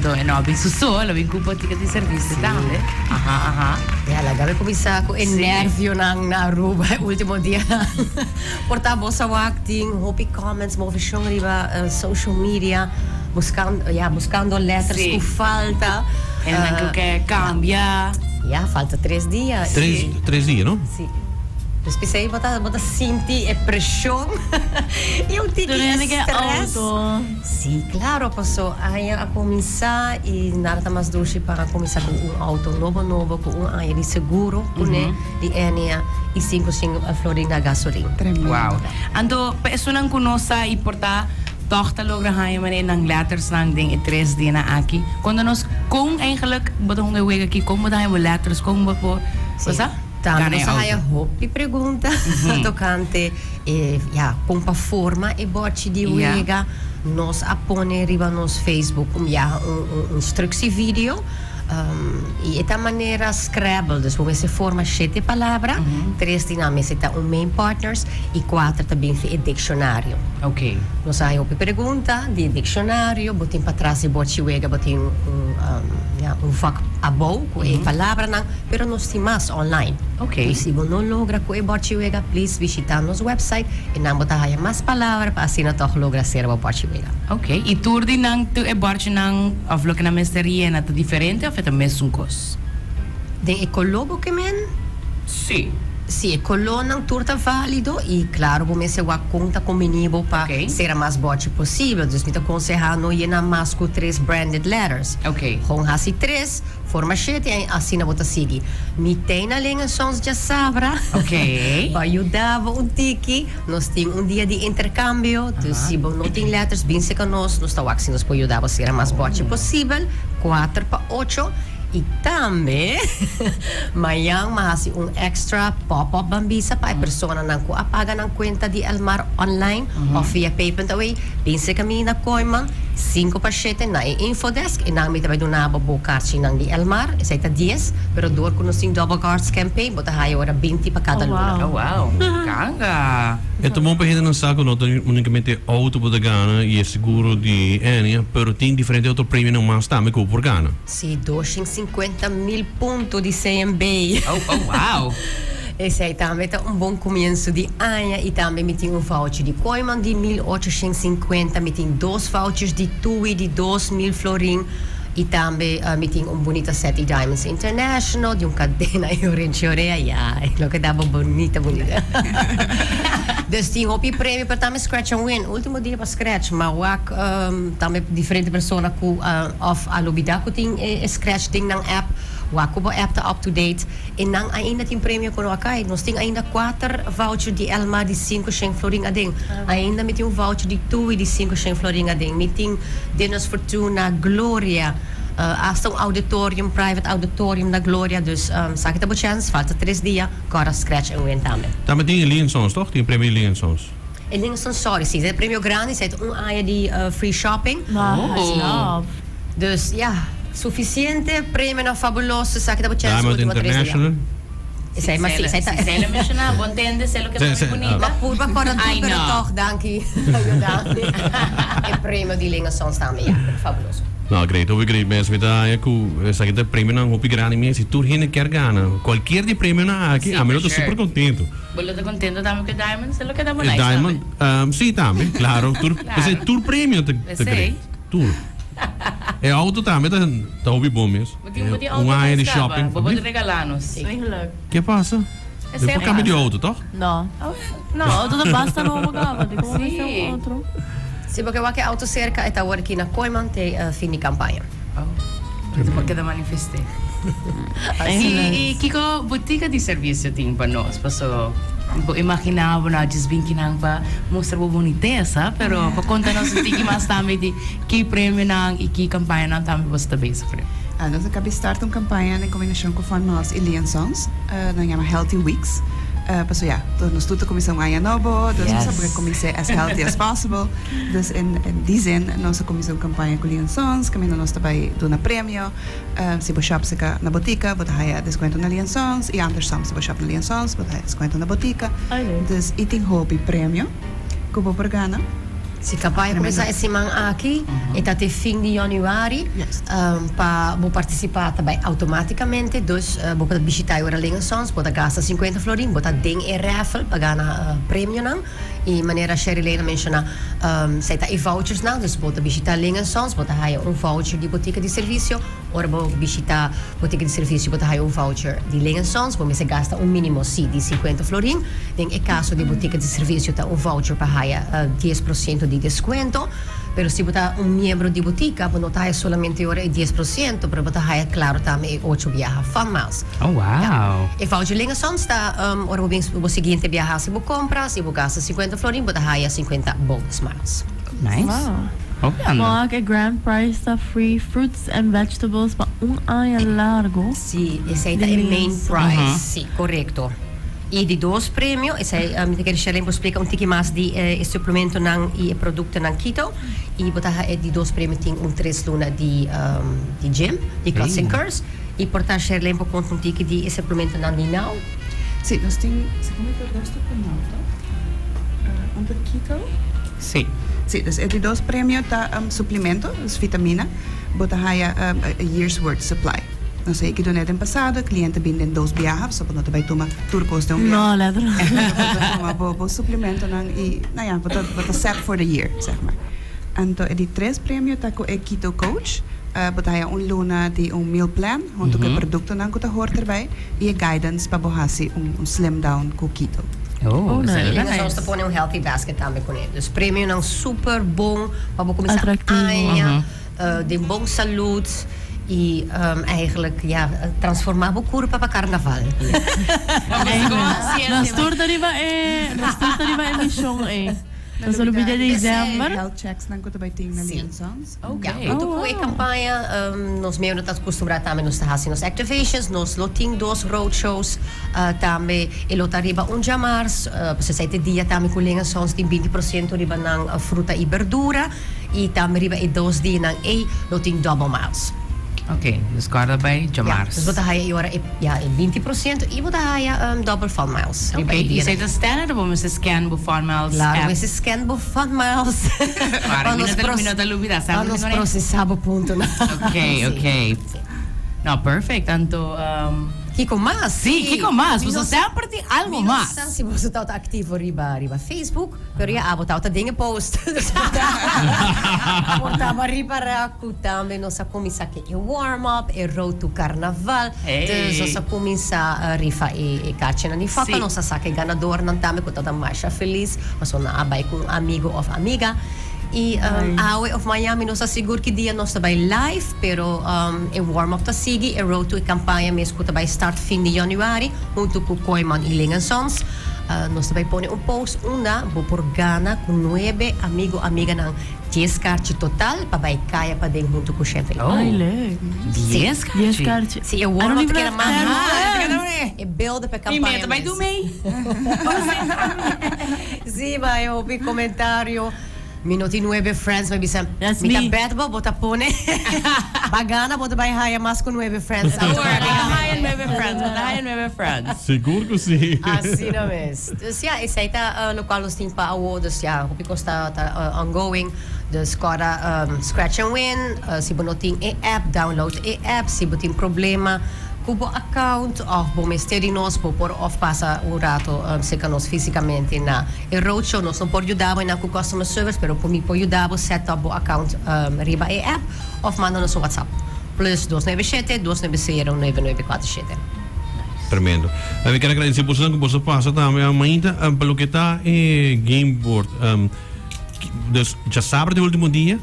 Ando, no, bin suso, la bin kupo tika di servizio, tale. Aha. Ja, la comincia con il nervio na Aruba, ultimo dia. Portavo sa acting, hopi comments, mo vision riba social media, buscando letras que falta. En anche che cambia. Ja, falta 3 dias. Três dias, não? Sim. Dus pensei, bota sentir a pressão. Eu tinha stress. Sim, claro, passou a começar e nada mais doce para começar com auto novo, com ano de seguro, com de ENEA e 5 florina gasolina. Wow. Ando, personang kunosa iporta dochter logra haye mane ng letters ng ding 3 di na aki. Quando nós kung eigenlijk batong ngewega ki kung madahay mo letters kung ba po. Basta? Também sa haya hopi pergunta tocante pompa forma e bote de wega nos apone riba nos Facebook instructievideo e esta maneira Scrabble, dus we se forma 7 palavras, 3 dinâmicas está main partners e 4 também é dicionário. Okay. Nos haya hopi pergunta de dicionário, botin para trás e bote wega botin vac abou com a palavra não, pero nos timas online. Okay. E se você não logra com o Portuguesa, please visitar nosso website e não botar mais palavras para assim não logra ser o Portuguesa. Okay. E tur din nang tu e barche nang avlo que na mesteria na tu diferente ou é o mesmo cos? De ecologo que men? Sim. Sim, ecologo não turta válido e claro, vou ser uma conta combinível para ser mais bote possível. Dus me aconselhar não ir na mais com 3 branded letters. Okay. Com assim 3 forma 7 e assim na bota seguir. Me tem na linha sons de sabra. Okay. Para ajudar tiki, nós temos dia de intercâmbio. Dus se não tem letters, bem se nós está assim nos pode ajudar a ser mais bote possível. 4 para 8. E também, mayang mahasi extra pop-up bambisa para a pessoa não apaga na conta de Elmar online ou via Payment Away. Pense kami na Koiman, 5 para 7 na infodesk e nang may tabay doon na babukart nang di Elmar, isa ita 10, pero doon ko nung double cards campaign, bota hayo ora 20 para cada luna. Oh, wow. Kanga. É bom para não saco não unicamente auto para ganhar e é seguro de ENEA, pero tem diferente outro prêmio não mais também que por ganhar. Sim, 250.000 pontos de CMB. Oh, wow. Esse aí também é bom começo de ano e também me tem voucher de Koiman de 1.850, me tem 2 vouchers de TUI de 2.000 florin e também me tem bonita set de Diamonds International de cadena Orenchorea, lo que dava bonita. Dus tem hopi prêmio para também scratch and win. Último dia para scratch, mas também diferente pessoa com of alubida que tem scratch ding ng app. Wakubo app tá up to date e nang ainda tem prêmio com o acai. Nós tem ainda 4 voucher de Elma de 5 florin ading. Ainda me tem voucher de TUI de 5 florin ading. Me tem Dinos Fortuna Gloria. Hasta auditorium, private auditorium na Gloria. Dus sa kita po chance, falta 3 dias, agora scratch and win também. Também tem Liensons, toch? Tem prêmio Liensons. E Lingston, sorry, sim, é prêmio grande, é área de free shopping. Oh. Dus suficiente, prêmio na fabuloso, sa kita po chance. Diamond International. Sei, mas sim, sei. Se ela mencionar, bom entende, se lo que é bonita. Purba para tudo, pero toch, danke. E prêmio de Lingston também, fabuloso. Nou, great. Hoe great mensen daar zeg ik de premio na hopi grande mensen tour heen quer ganhar. Qualquer de premio na aqui, a mim eu tô super contento. Bolo tô contento também com Diamond, se lo que dá bonito. Diamond, sim também, claro. Tour, esse tour premio te great. Tour. É auto também tá hopi bom mesmo. Área de shopping. Vou poder regalar-nos. Que passa? Depois cambia de auto, toch? No, auto da basta não pagava, de como vai ser outro. Sim, porque eu auto cerca está agora aqui na Koiman tem fim de campanha. Porque da manifestei. E Kiko, botica de serviço tem para nós, passou. Imaginava na desbinque nang pa mostrar a boniteza, pero para contar nós tiki mais também de que prêmio nang e que campanha nang também você também sofreu. Nós acabamos de startar uma campanha em combinação com nós e Liensons, nós chamamos Healthy Weeks. Paso nos tudo comissão ganha novo, dus nós sabemos começar as healthy as possible. Dus in die zin, nossa comissão campanha com Liensons, caminho nós também dona prêmio. Se você shop na botica, você vai desconto na Liensons e andersom se você shop na Liensons, você vai desconto na botica. Dus eating hobby prêmio, que vou por gana. Si campanha começar esse man aqui, até fim de januari, Yes. para vou participar também automaticamente, dus vou poder visitar agora Lingenssons, vou gastar 50 florin, vou den e raffle para ganhar prêmio não, e maneira Sherilena menciona, sei tá e vouchers não, dus vou visitar Lingenssons, vou ter voucher de botica de serviço, ora vou visitar botica de serviço, vou ter voucher de Lingenssons, vou me se gasta mínimo sim de 50 florin, den e caso de botica de serviço tá voucher para 10% de descuento, pero si botar membro de botica, vou notar solamente ora 10%, pero botar claro também 8 viaja fan miles. Oh, wow. E voucher Lingenssons está, ora vou seguinte viajar se vou comprar, se vou gastar 50 florin, botar 50 bonus miles. Nice. Wow. Okay, ano? Mga grand prize sa free fruits and vegetables pa ay largo. Sim, esse aí tá o main prize, sim, correto. E de dois prêmios, esse aí, eu quero Sherilena explicar pouquinho mais de suplemento e produto na keto. E botar de dois prêmios tem 3 luna de gym, de Cuts and Curves. E portar Sherilena por conta pouquinho de suplemento na Dinau. Sim, nós temos, como é que eu gosto de um keto? Sim. Sim, dus é de dois prêmios tá suplemento, vitamina, bota haya a year's worth supply. Não sei que do net em passado, o cliente vende 2 viagens, só para não vai tomar turcos de No, letter. Bota tomar suplemento nang e, nou ja, bota set for the year, zeg maar. Então, é de 3 prêmios tá com o Keto Coach, bota haya luna de meal plan, junto com o produto nang kuta hoort erbij, e a guidance para bohasi slim down com keto. Oh, nice. nice. Lingenssons está pondo healthy basket também com ele. Dus prêmio não super bom, para começar Atractivo. de bom saúde. E eigenlijk transformava o corpo para carnaval. Nas turta riba emission Nós vamos de dezembro. Health checks nang kuta bij ting na Lingenssons. Okay. Então, com a campanha, nós mesmo estamos acostumados também nos fazendo nos activations, nos loting dos roadshows, também e lotar riba jamars, você sai dia também com Lingenssons tem 20% riba ng fruta e verdura e também riba e 2 dias ng loting double miles. Okay, dus guarda bij Jamars. Dus wat ga je jaren 20% e wat ga je double fun miles. Okay, je zei dat standaard of we scan bu fun miles Claro, app? esse scan bu fun miles. Para minuto lumida, sabe? Nos processava ponto na. Okay, okay. No, perfect. Anto Kiko mas. sí, Kiko más. Pues sempre tem algo más. Se você está ativo riba Facebook, pero ya abo tá dingen post. Portava riba raku também nossa começa que é warm up, é road to carnaval. Dus nossa começa rifa e catchena ni fapa nossa saque ganador não também com toda mais feliz, mas na abay com amigo ou amiga. E Awe of Miami nos assegura que dia nós também live, pero é warm-up da Sigi, é road to a campanha mesmo que também start fim de januari, junto com Koiman e Lingenssons. Nós também põe post, vou por Gana com 9 amiga ng 10 cartas total, para vai caia para dentro junto com o chefe. Ay, leg. 10 Yes, Kartje. Sim, é warm-up que era Ano mais. É build para a E campanha. meta vai do meio. Sim, vai ouvir comentário. Minuti 9 friends, may bisa. That's Mita me. bet ba, bota pone. Bagana, bota ba haya mas com 9 friends. High and maybe friends. High and maybe friends. Seguro que sim. Assim não é. Dus ja, esse aí tá no qual nós temos para o dus ja, o pico está ongoing. Dus agora scratch and win, se você não tem app, download a app, se você tem problema cubo account of bom mistério nós por off passa o rato se nós fisicamente na e roadshow nós não pode ajudar na com customer service pero por mim pode ajudar o set up o account riba e app of manda no WhatsApp plus 297 296 9947. Tremendo. Eu quero agradecer por que você passa também amanhã pelo que está game board. Já sabe do último dia?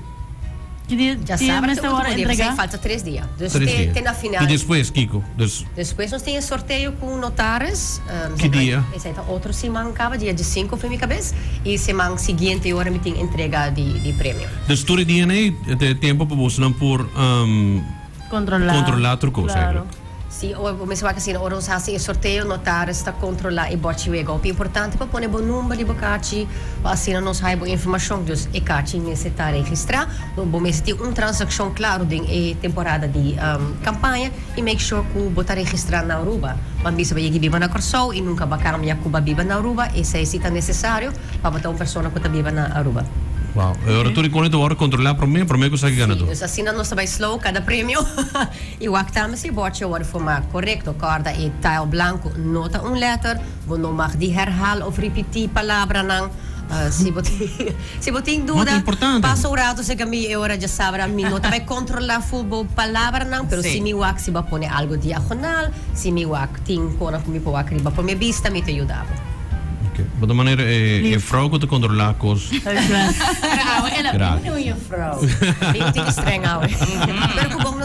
Já sabe, falta 3 dias. Dus tem na final. E depois, Kiko? Depois nós temos sorteio com notares. Que dia? Esse é outro semana, dia de 5 foi minha cabeça. E semana seguinte, hora me tem entrega de prêmio. Dus todo dia né, tem tempo para você não por controlar outra coisa. Claro. Sim, o mesmo que assim, oros assim, sorteio, notares, está controlar e bote o ego. O importante para pôr bom número de bocate, assim nós recebemos informação dos e-cate necessário registrar. Bom, mas tem transação claro de temporada de campanha e make sure que botar registrar na Aruba. Mas bisa ba biba na Corsou e nunca bacana minha cuba biba na Aruba, e se é necessário para botar uma pessoa que está biba na Aruba. Wow. Ora tu ricordi ora controlar per me cosa che ganador. Dus assim nós vai slow cada prêmio. E o actame se bote o forma correcto, corda e tile blanco, nota um letter, vou não mag die herhaal of repetir palavra não. Se boting Muito dúvida, importante. passa o rato se que eu ora já sabe, mi nota vai controlar futebol palavra não, pero Sim. se mi wak se vai pôr algo diagonal, se mi wak ting kona mi pôr riba por minha vista me te ajudava. Okay. Maar de manier é vrouw que te controlar cos. Claro. Ela, Graag. ano yung vrouw? Bem streng out. Pero kung